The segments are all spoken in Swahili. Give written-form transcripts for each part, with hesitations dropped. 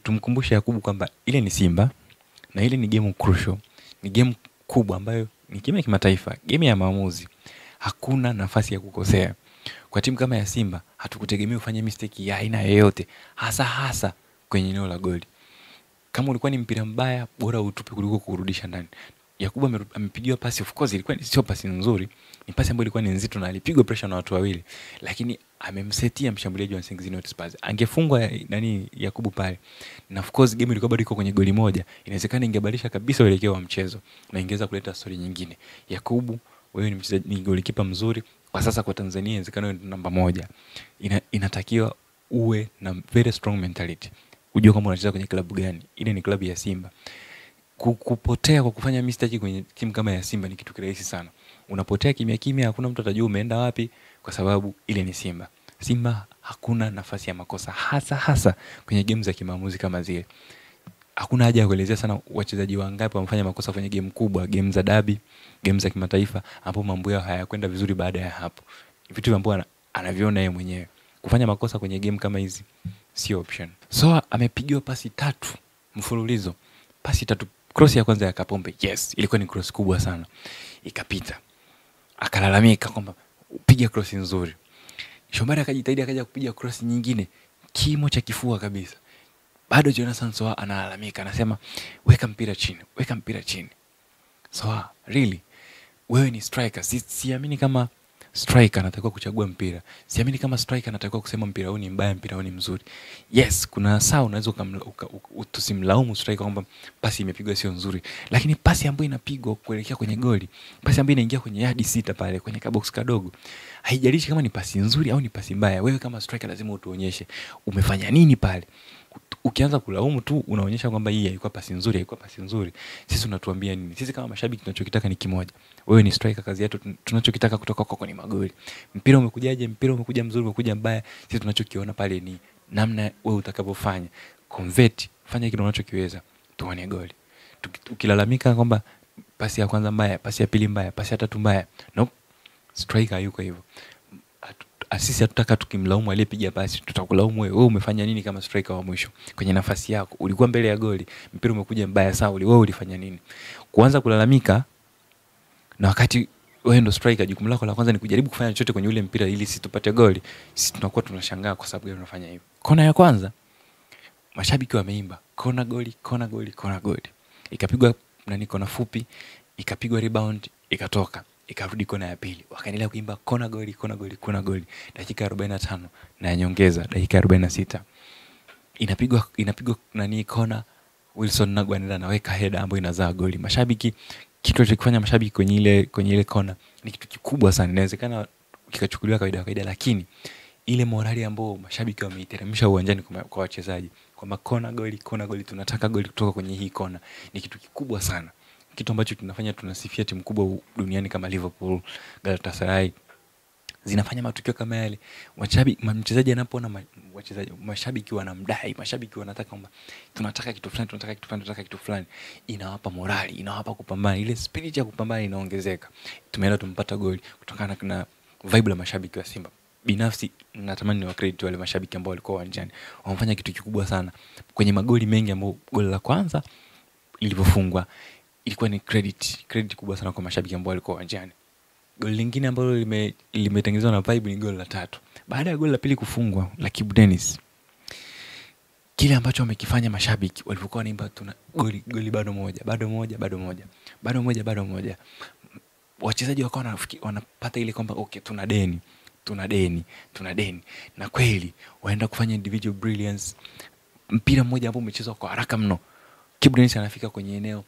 Tumkumbushe Yakubu kwamba ile ni Simba na ile ni game crucial, ni game kubwa ambayo ni game ya kimataifa, game ya maamuzi. Hakuna nafasi ya kukosea. Kwa timu kama ya Simba hatukutegemea ufanye mistake ya aina yoyote, hasa kwenye eneo la goli. Kama ulikuwa ni mpira mbaya, bora utupe kuliko kurudisha ndani. Yakubu amepigiwa pasi, of course ilikuwa sio pasi nzuri, ni pasi ambayo ilikuwa ni nzito na alipigwa pressure na watu wawili, lakini amemsetia mshambuliaji wa Nsingizini Hotspurs. Angefungwa Yakubu pale, na of course game ilikuwa bado iko kwenye goli moja, inawezekana ingebadilisha kabisa uelekeo wa mchezo na ingeweza kuleta story nyingine. Yakubu, wewe ni mchezaji, ni golikipa mzuri kwa sasa kwa Tanzania, inawezekana wewe namba moja. Inatakiwa uwe na very strong mentality, ujue kama unacheza kwenye klabu gani. Ile ni klabu ya Simba. Kupotea kwa kufanya mistake kwenye timu kama ya Simba ni kitu kirahisi sana. Unapotea kimya kimya, hakuna mtu atajua umeenda wapi, kwa sababu ile ni Simba. Simba hakuna nafasi ya makosa, hasa kwenye game za kimaamuzi kama zile. Hakuna haja ya kuelezea sana wachezaji wangapi wamefanya makosa kwenye game kubwa, game za derby, game za kimataifa ambapo mambo yao hayakwenda vizuri baada ya hapo. Vitu ambavyo anaviona yeye mwenyewe. Kufanya makosa kwenye game kama hizi sio option. So amepigiwa pasi 3 mfululizo. Pasi 3. Cross ya kwanza ya Kapombe, yes, ilikuwa ni cross kubwa sana. Ikapita. Akalalamika kwamba piga cross nzuri. Shomari akajitahidi akaja kupiga cross nyingine, kimo cha kifua kabisa. Bado Jonathan Soa analalamika, anasema weka mpira chini. Soa, really? Wewe ni striker. Siamini kama striker anatakiwa kuchagua mpira. Siamini kama striker anatakiwa kusema mpira huu ni mbaya, mpira huu ni mzuri. Yes, kuna saa unaweza tusimlaumu striker kwamba pasi imepigwa sio nzuri, lakini pasi ambayo inapigwa kuelekea kwenye goli, pasi ambayo inaingia kwenye yard 6 pale kwenye kabox kadogo, haijalishi kama ni pasi nzuri au ni pasi mbaya, wewe kama striker lazima utuonyeshe umefanya nini pale. Ukianza kulaumu tu unaonyesha kwamba hii haikuwa pasi nzuri. Sisi tunatuambia nini? Sisi kama mashabiki tunachokitaka ni kimoja. Wewe ni striker, kazi yetu tunachokitaka kutoka kwako ni magoli. Mpira umekujaje? Mpira umekuja mzuri, umekuja mbaya, sisi tunachokiona pale ni namna wewe utakavyofanya. Convert, fanya kile unachokiweza, tuone goli. Ukilalamika kwamba pasi ya kwanza mbaya, pasi ya pili mbaya, pasi ya tatu mbaya, nope. Striker yuko hivyo. Sisi hatutaka tukimlaumu aliyepiga pasi, tutakulaumu wewe umefanya nini kama striker wa mwisho kwenye nafasi yako. Ulikuwa mbele ya goli, mpira umekuja mbaya, sawa, wewe ulifanya nini? Kuanza kulalamika na wakati wewe ndo striker, jukumu lako la kwanza ni kujaribu kufanya chochote kwenye ule mpira ili sisi tupate goli. Sisi tunakuwa tunashangaa kwa sababu gani unafanya hivyo. Kona ya kwanza mashabiki wameimba kona goli. Ikapigwa kona fupi, ikapigwa rebound, ikatoka. Ikarudi kona ya pili, wakaendelea kuimba kona goli. Dakika 45 na nyongeza dakika 46 inapigwa kona. Wilson Nagu anaweka header ambayo inazaa goli. Mashabiki, kitu alichofanya mashabiki kwenye ile kona ni kitu kikubwa sana. Inawezekana kikachukuliwa kawaida, lakini ile morali ambayo mashabiki wameiteremsha uwanjani kwa wachezaji kwamba kona goli, tunataka goli kutoka kwenye hii kona, ni kitu kikubwa sana. Kitu ambacho tunafanya, tunasifia timu kubwa duniani kama Liverpool, Galatasaray, zinafanya matukio kama yale. Mchezaji anapoona mashabiki wanamdai, mashabiki wanataka kwamba tunataka kitu fulani, inawapa morali, inawapa kupambana, ile spirit ya kupambana inaongezeka. Tumeenda tumpata goli kutokana na vibe la mashabiki wa Simba. Binafsi natamani ni wa credit wale mashabiki ambao walikuwa uwanjani. Wamefanya kitu kikubwa sana kwenye magoli mengi ambayo goli la kwanza lilipofungwa ilikuwa ni credit kubwa sana kwa mashabiki ambao walikuwa uwanjani. Goli lingine ambalo limetengenezwa na vibe ni goli la 3. Baada ya goli la pili kufungwa la Kibu Dennis, kile ambacho wamekifanya mashabiki walipokuwa wanaimba tuna goli bado moja. Wachezaji wakawa wanapata ile kwamba okay, tuna deni. Na kweli waenda kufanya individual brilliance. Mpira mmoja ambao umechezwa kwa haraka mno. Kibu Dennis anafika kwenye eneo,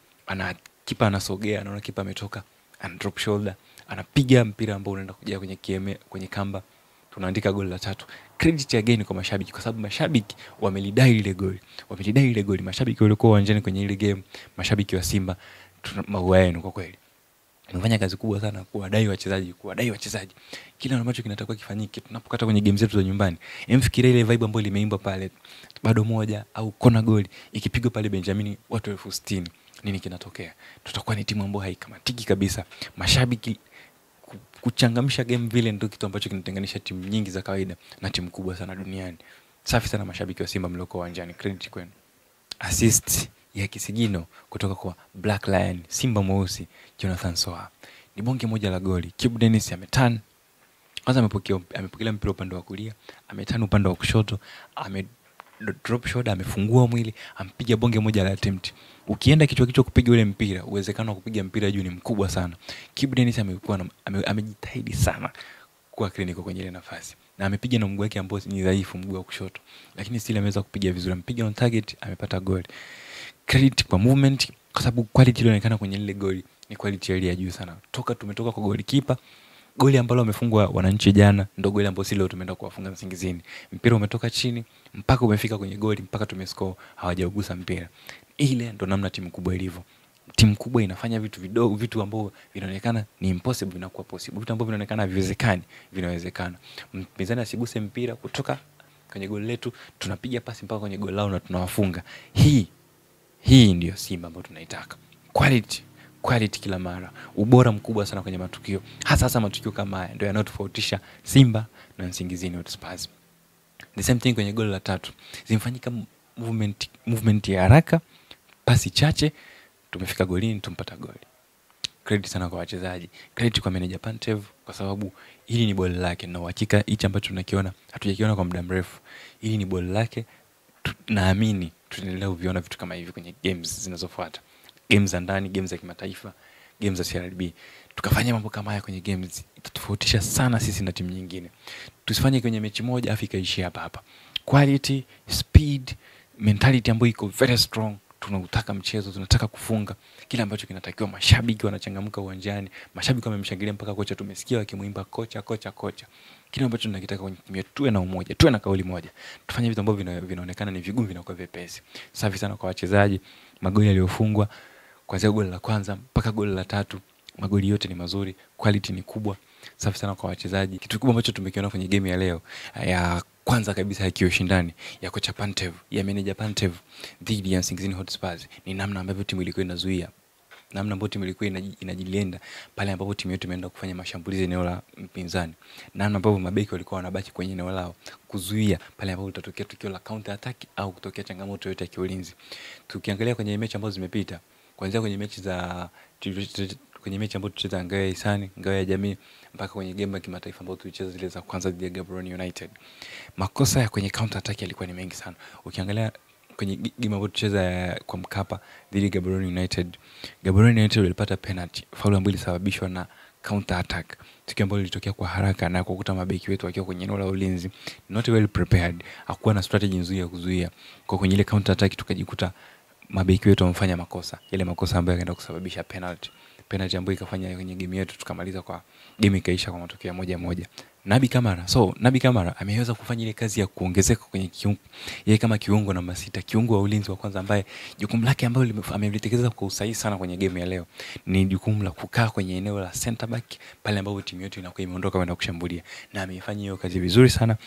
kipa anasogea, anaona kipa ametoka, ana drop shoulder, anapiga mpira ambao unaenda kujia kwenye kamba. Tunaandika goli la 3. Credit again kwa mashabiki, kwa sababu mashabiki wamelidai ile goli. Mashabiki walikuwa uwanjani kwenye ile game, mashabiki wa Simba, maua yenu kwa kweli. Tunafanya kazi kubwa sana kuwadai wachezaji. Kila ambacho kinatakiwa kifanyike tunapokata kwenye game zetu za nyumbani. Mfikiria ile vibe ambayo limeimba pale bado moja au kona goli ikipigwa pale Benjamin watu 60,000, nini kinatokea? Tutakuwa ni timu ambayo haikamatiki kabisa. Mashabiki kuchangamsha game vile ndio kitu ambacho kinatenganisha timu nyingi za kawaida na timu kubwa sana duniani. Safi sana mashabiki wa Simba mlioko uwanjani, credit kwenu. assist ya kisigino kutoka kwa Black Lion, Simba Mweusi, Jonathan Soa. Ni bonge moja la goli. Kibu Denis ameturn. Kwanza amepokea mpira upande wa kulia, ameturn upande wa kushoto, drop shot, amefungua mwili, ampiga bonge moja la attempt. Ukienda kichwa kupiga ule mpira, uwezekano wa kupiga mpira juu ni mkubwa sana. Kibu Denis amejitahidi sana kwa clinical kwenye ile nafasi. Na amepiga na mguu wake ambao ni dhaifu, mguu wa kushoto. Lakini still ameweza kupiga vizuri. Amepiga on target, amepata goal. Credit kwa movement, kwa sababu quality ilionekana kwenye ile goal ni quality ya juu sana. Tumetoka kwa goalkeeper. Goli ambalo wamefungwa Wananchi jana ndio goli ambalo leo tumeenda kuwafunga Nsingizini. Mpira umetoka chini mpaka umefika kwenye goli, mpaka tumescore, hawajaugusa mpira. Ile ndo namna timu kubwa ilivyo. Timu kubwa inafanya vitu vidogo, vitu ambavyo vinaonekana ni impossible vinakuwa possible. Vitu ambavyo vinaonekana haviwezekani vinawezekana. Mpinzani asiguse mpira kutoka kwenye goli letu, tunapiga pasi mpaka kwenye goli lao na tunawafunga. Hii ndio Simba ambayo tunaitaka. Quality kila mara. Ubora mkubwa sana kwenye matukio. Hasa matukio kama haya ndio yanayotofautisha Simba na Nsingizini Hotspurs. The same thing kwenye goli la 3. Zimefanyika movement ya haraka, pasi chache, tumefika golini, tumpata goli. Credit sana kwa wachezaji. Credit kwa manager Pantev kwa sababu hili ni ball lake na uhakika hichi ambacho tunakiona hatujakiona kwa muda mrefu. Hili ni ball lake. Naamini tutaendelea kuviona vitu kama hivi kwenye games zinazofuata. Games za ndani, games za kimataifa, games za CRDB. Tukafanya mambo kama haya kwenye games, itatofautisha sana sisi na timu nyingine. Tusifanye kwenye mechi moja Afrika ishi hapa. Quality, speed, mentality ambayo iko very strong. Tunautaka mchezo, tunataka kufunga. Kila ambacho kinatakiwa, mashabiki wanachangamka uwanjani. Mashabiki wamemshangilia mpaka kocha, tumesikia wakimuimba kocha. Kile ambacho tunakitaka kwenye timu yetu, tuwe na umoja, tuwe na kauli moja. Tufanye vitu ambavyo vinaonekana ni vigumu, vinakuwa vyepesi. Safi sana kwa wachezaji. Magoli yaliyofungwa kuanzia goli la kwanza mpaka goli la 3, magoli yote ni mazuri, quality ni kubwa. Safi sana kwa wachezaji. Kitu kubwa ambacho tumekiona kwenye game ya leo, ya kwanza kabisa ya kiushindani ya kocha Pantev, ya manager Pantev dhidi ya Nsingizini Hotspurs, ni namna ambavyo timu ilikuwa inazuia, namna ambavyo timu ilikuwa inajilinda pale ambapo timu yetu imeenda kufanya mashambulizi eneo la mpinzani, namna ambavyo mabeki walikuwa wanabaki kwenye eneo lao kuzuia pale ambapo litatokea tukio la counter attack au kutokea changamoto yote ya kiulinzi. Tukiangalia kwenye mechi ambazo zimepita, kuanzia kwenye mechi ambazo tulicheza Ngao ya Hisani, Ngao ya Jamii, mpaka kwenye game ya kimataifa ambazo tulicheza zile za kwanza dhidi ya Gaborone United, makosa ya kwenye counter attack yalikuwa ni mengi sana. Ukiangalia kwenye game ambayo tulicheza kwa Mkapa dhidi ya Gaborone United walipata penalty, faulu ambayo ilisababishwa na counter attack, tukio ambalo lilitokea kwa haraka na kukuta mabeki wetu wakiwa kwenye eneo la ulinzi not well prepared, hakuwa na strategy nzuri ya kuzuia. Kwa kwenye ile counter attack tukajikuta mabeki wetu wamefanya makosa, ile makosa ambayo yakaenda kusababisha penalty ambayo ikafanya kwenye game yetu tukamaliza kwa game ikaisha kwa matokeo 1-1. Nabi Kamara ameweza kufanya ile kazi ya kuongezeka kwenye kiungo, yeye kama kiungo namba 6, kiungo wa ulinzi wa kwanza, ambaye jukumu lake ambalo amelitekeleza kwa usahihi sana kwenye game ya leo ni jukumu la kukaa kwenye eneo la center back pale ambapo timu yetu inakuwa imeondoka kwenda kushambulia, na ameifanya hiyo kazi vizuri sana,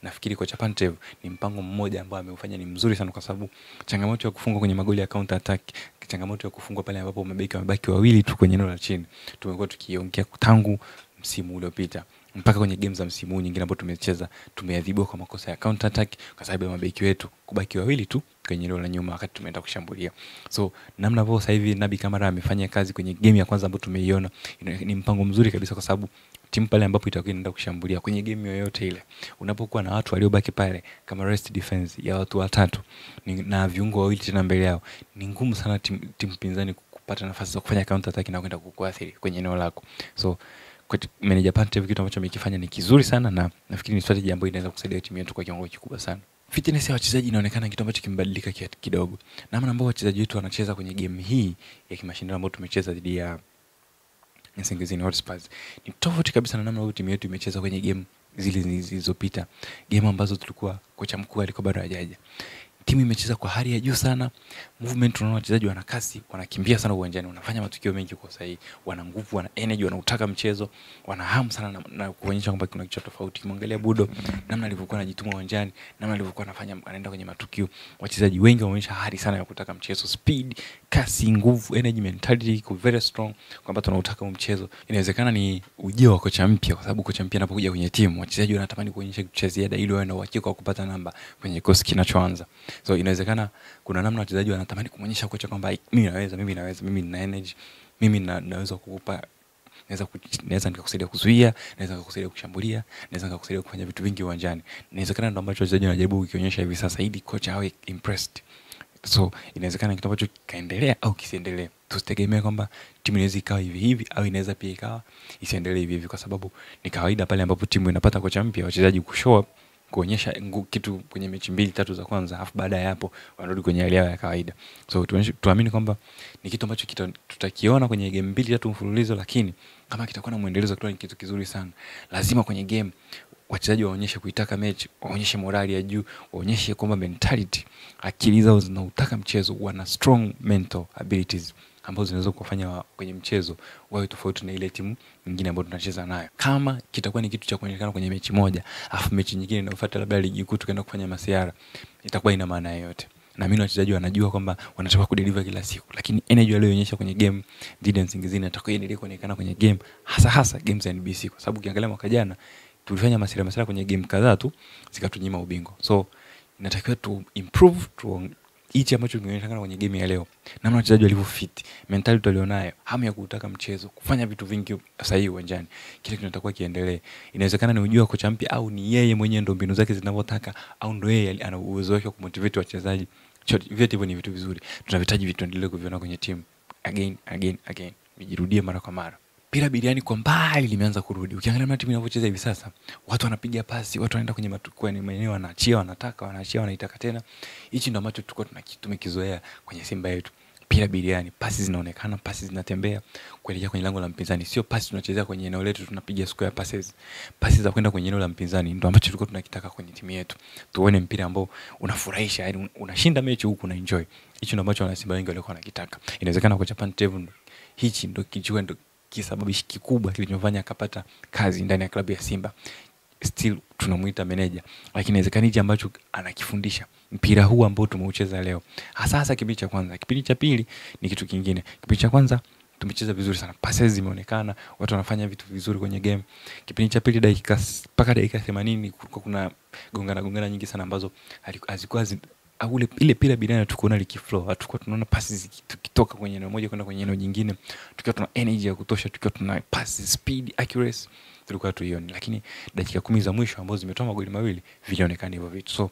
Nafikiri kocha Pantev ni mpango mmoja ambao ameufanya ni mzuri sana, kwa sababu changamoto ya kufungwa kwenye magoli ya counter attack, changamoto ya kufungwa pale ambapo mabeki wawili tu kwenye eneo la chini, tumekuwa tukiongea tangu msimu uliopita mpaka kwenye games za msimu nyingine ambapo tumecheza, tumeadhibiwa kwa makosa ya counter attack kwa sababu ya mabeki wetu kubaki wawili tu kwenye eneo la nyuma wakati tumeenda kushambulia. So namna ambavyo sasa hivi Nabi Kamara amefanya kazi kwenye game ya kwanza ambayo tumeiona ni mpango mzuri kabisa, kwa sababu timu pale ambapo itakuwa inaenda kushambulia kwenye game yoyote ile, unapokuwa na watu waliobaki pale kama rest defense ya watu watatu na viungo wawili tena mbele yao, ni ngumu sana timu pinzani kupata nafasi za kufanya counter attack na kwenda kukuathiri kwenye eneo lako. So kwa manager Pantev kitu ambacho amekifanya ni kizuri sana, na nafikiri ni strategy ambayo inaweza kusaidia timu yetu kwa kiwango kikubwa sana. Fitness ya wachezaji inaonekana kitu ambacho kimebadilika kidogo. Namna ambayo wachezaji wetu wanacheza kwenye game hii ya kimashindano ambayo tumecheza dhidi ya Nsingizini Hotspurs ni tofauti kabisa na namna ambayo timu yetu imecheza kwenye game zilizopita, game ambazo tulikuwa kocha mkuu alikuwa bado hajaja. Timu imecheza kwa hali ya juu sana, movement, tunaona wachezaji wana kasi, wanakimbia sana uwanjani, wanafanya matukio mengi kwa sahihi, wana nguvu, wana energy, wanautaka mchezo, wana hamu sana na kuonyesha kwamba kuna kitu tofauti. Kimwangalia Budo namna alivyokuwa anajituma uwanjani, namna alivyokuwa anaenda kwenye matukio, wachezaji wengi wameonyesha hali sana ya kutaka mchezo, speed, kasi, nguvu, energy, mentality iko very strong kwamba tunautaka mchezo. Inawezekana ni ujio wa kocha mpya, kwa sababu kocha mpya anapokuja kwenye timu, wachezaji wanatamani kuonyesha kitu cha ziada ili wawe na uhakika wa kupata namba kwenye kikosi kinachoanza. So inawezekana kuna namna wachezaji wanatamani kumuonyesha kocha kwamba mimi naweza, mimi nina energy, mimi naweza kukupa, naweza nikakusaidia kuzuia, naweza nikakusaidia kushambulia, naweza nikakusaidia kufanya vitu vingi uwanjani. Inawezekana ndio ambacho wachezaji wanajaribu kukionyesha hivi sasa ili kocha awe impressed. So inawezekana kitu ambacho kaendelea au kisiendelee. Tusitegemee kwamba timu inaweza ikawa hivi hivi au inaweza pia ikawa isiendelee hivi hivi, kwa sababu ni kawaida pale ambapo timu inapata kocha mpya wachezaji kushow up, kuonyesha kitu kwenye mechi 2-3 za kwanza, afu baada ya hapo wanarudi kwenye hali yao ya kawaida. So tuamini kwamba ni kitu ambacho tutakiona kwenye game 2-3 mfululizo, lakini kama kitakuwa na muendelezo kwa ni kitu kizuri sana. Lazima kwenye game wachezaji waonyeshe kuitaka mechi, waonyeshe morali ya juu, waonyeshe kwamba mentality, akili zao zinautaka mchezo, wana strong mental abilities ambazo zinaweza kufanya kwenye mchezo wawe tofauti na ile timu nyingine ambayo tunacheza nayo. Kama kitakuwa ni kitu cha kuonekana kwenye mechi moja, afu mechi nyingine inayofuata labda ligi kuu tukaenda kufanya masiara, itakuwa ina maana yoyote. Na mimi wachezaji wanajua kwamba wanataka kudeliver kila siku, lakini energy walioonyesha kwenye game dhidi ya Nsingizini atakuwa endelee kuonekana kwenye game, hasa games za NBC, kwa sababu ukiangalia mwaka jana tulifanya masiara kwenye game kadhaa tu zikatunyima ubingwa. So inatakiwa tu improve hichi ambacho kimeonekana kwenye game ya leo, namna wachezaji walivyo fit, mentality walionayo, hamu ya kutaka mchezo, kufanya vitu vingi sahihi uwanjani, kile kinatakiwa kiendelee. Inawezekana ni ujua kocha mpya au ni yeye mwenyewe ndo mbinu zake zinavyotaka, au ndo yeye ana uwezo wake wa kumotivate wachezaji. Vyote hivyo ni vitu vizuri, tunahitaji vitu endelee kuviona kwenye timu again, vijirudie mara kwa mara. Pira biriani kwa mbali limeanza kurudi. Ukiangalia timu inavyocheza hivi sasa, watu wanapiga pasi, watu wanaenda kwenye matukio, ni maeneo wanaachia, wanaitaka tena. Hichi ndio ambacho tulikuwa tumekizoea kwenye Simba yetu. Pira biriani, pasi zinaonekana, pasi zinatembea kuelekea kwenye lango la mpinzani. Sio pasi tunachezea kwenye eneo letu tunapiga square passes. Pasi za kwenda kwenye eneo la mpinzani ndio ambacho tulikuwa tunakitaka kwenye timu yetu. Tuone mpira ambao unafurahisha, yani unashinda mechi huku na enjoy. Hicho ndio ambacho wana Simba wengi walikuwa wanakitaka. Inawezekana kwa Japan Tevu hichi ndio kisababishi kikubwa kilichofanya akapata kazi ndani ya klabu ya Simba. Still tunamuita manager, lakini inawezekana hichi ambacho anakifundisha mpira huu ambao tumeucheza leo, hasa kipindi cha kwanza. Kipindi cha pili ni kitu kingine. Kipindi cha kwanza tumecheza vizuri sana, passes zimeonekana, watu wanafanya vitu vizuri kwenye game. Kipindi cha pili mpaka dakika 80 kulikuwa kuna gongana nyingi sana ambazo hazikuwa ile pila bidana tukoona likiflow, hatukuwa tunaona passes tukitoka kwenye eneo moja kwenda kwenye eneo jingine, tukiwa tuna energy ya kutosha, tukiwa tuna passes speed accuracy tulikuwa tuioni. Lakini dakika 10 za mwisho ambazo zimetoa magoli mawili vilionekana hivyo vitu. So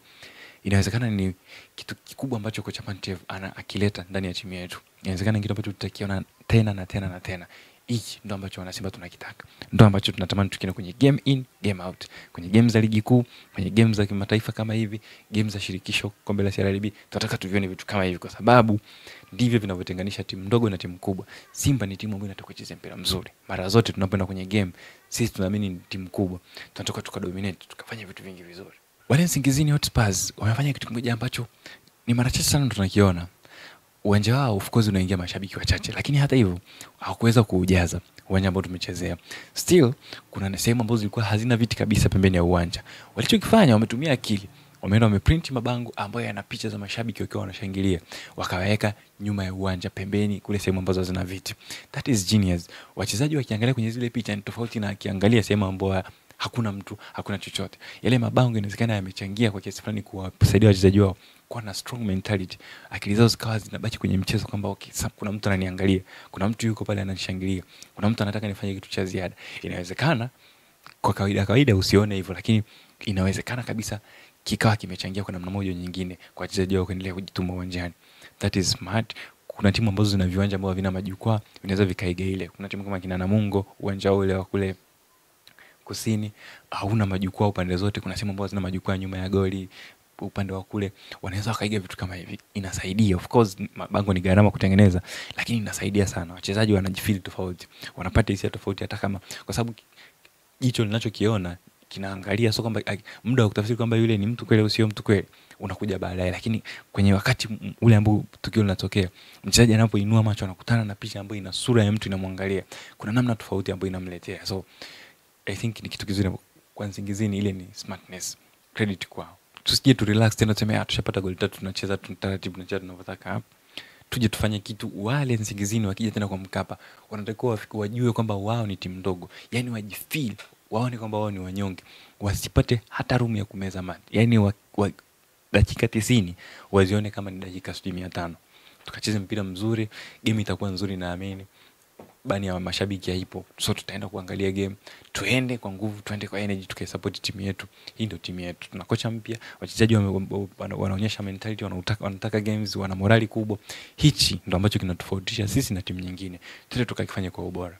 inawezekana ni kitu kikubwa ambacho kocha Pantev akileta ndani ya timu yetu. Inawezekana kitu ambacho tutakiona tena. Hichi ndo ambacho wana Simba tunakitaka. Ndo ambacho tunatamani tukiona kwenye game in, game out. Kwenye game za ligi kuu, kwenye game za kimataifa kama hivi, game za shirikisho, kombe la CRDB, tunataka tuvione vitu kama hivi, kwa sababu ndivyo vinavyotenganisha timu ndogo na timu kubwa. Simba ni timu ambayo inataka kucheza mpira mzuri. Mara zote tunapoenda kwenye game, sisi tunaamini ni timu kubwa. Tunataka tukadominate, tukafanya vitu vingi vizuri. Wale Nsingizini Hotspurs wamefanya kitu kimoja ambacho ni mara chache sana tunakiona. Uwanja wao of course unaingia mashabiki wachache, lakini hata hivyo hawakuweza kuujaza uwanja ambao tumechezea. Still kuna sehemu ambazo zilikuwa hazina viti kabisa pembeni ya uwanja. Walichokifanya, wametumia akili. Wameenda wameprint mabango ambayo yana picha za mashabiki wakiwa wanashangilia, wakaweka nyuma ya uwanja pembeni kule sehemu ambazo hazina viti. That is genius. Wachezaji wakiangalia kwenye zile picha ni tofauti na akiangalia sehemu ambayo hakuna mtu, hakuna chochote. Yale mabango inawezekana yamechangia kwa kiasi fulani kuwasaidia wachezaji wao kuwa na strong mentality. Akili zao zikawa zinabaki kwenye mchezo kwamba okay, kuna mtu ananiangalia, kuna mtu yuko pale ananishangilia, kuna mtu anataka nifanye kitu cha ziada. Inawezekana kwa kawaida usione hivyo, lakini inawezekana kabisa kikawa kimechangia kwa namna moja nyingine kwa wachezaji wao kuendelea kujituma uwanjani. That is smart. Kuna timu ambazo zina viwanja ambavyo havina majukwaa, vinaweza vikaiga ile. Kuna timu kama kina Namungo, uwanja ule wa kule kusini hauna majukwaa upande zote. Kuna sehemu ambazo zina majukwaa nyuma ya goli upande wa kule, wanaweza wakaiga vitu kama hivi. Inasaidia. Of course mabango ni gharama kutengeneza, lakini inasaidia sana. Wachezaji wanajifeel tofauti, wanapata hisia tofauti, hata kama kwa sababu jicho linachokiona kinaangalia, sio kwamba muda wa kutafsiri kwamba yule ni mtu kweli au sio mtu kweli unakuja baadaye. Lakini kwenye wakati ule ambao tukio linatokea, mchezaji anapoinua macho anakutana na picha ambayo ina sura ya mtu inamwangalia, kuna namna tofauti ambayo inamletea. So I think ni kitu kizuri kwa Nsingizini, ile ni smartness. Credit kwao. Tusije tu relax tena tuseme tushapata goli 3 tunacheza taratibu tunacheza tunavyotaka hapa. Tuje tufanye kitu. Wale Nsingizini wakija tena kwa Mkapa wanatakiwa wajue kwamba wao ni timu ndogo. Yaani wajifeel, waone kwamba wao ni wanyonge. Wasipate hata room ya kumeza mate. Yaani dakika 90 wazione kama ni dakika 500. Tukacheze mpira mzuri, game itakuwa nzuri naamini. Bani ya mashabiki haipo, so tutaenda kuangalia game, tuende kwa nguvu, tuende kwa energy, tukisupport timu yetu. Hii ndio timu yetu. Tuna kocha mpya, wachezaji wanaonyesha mentality, wanataka games, wana morali kubwa. Hichi ndio ambacho kinatofautisha sisi na timu nyingine. Twende tukakifanye kwa ubora.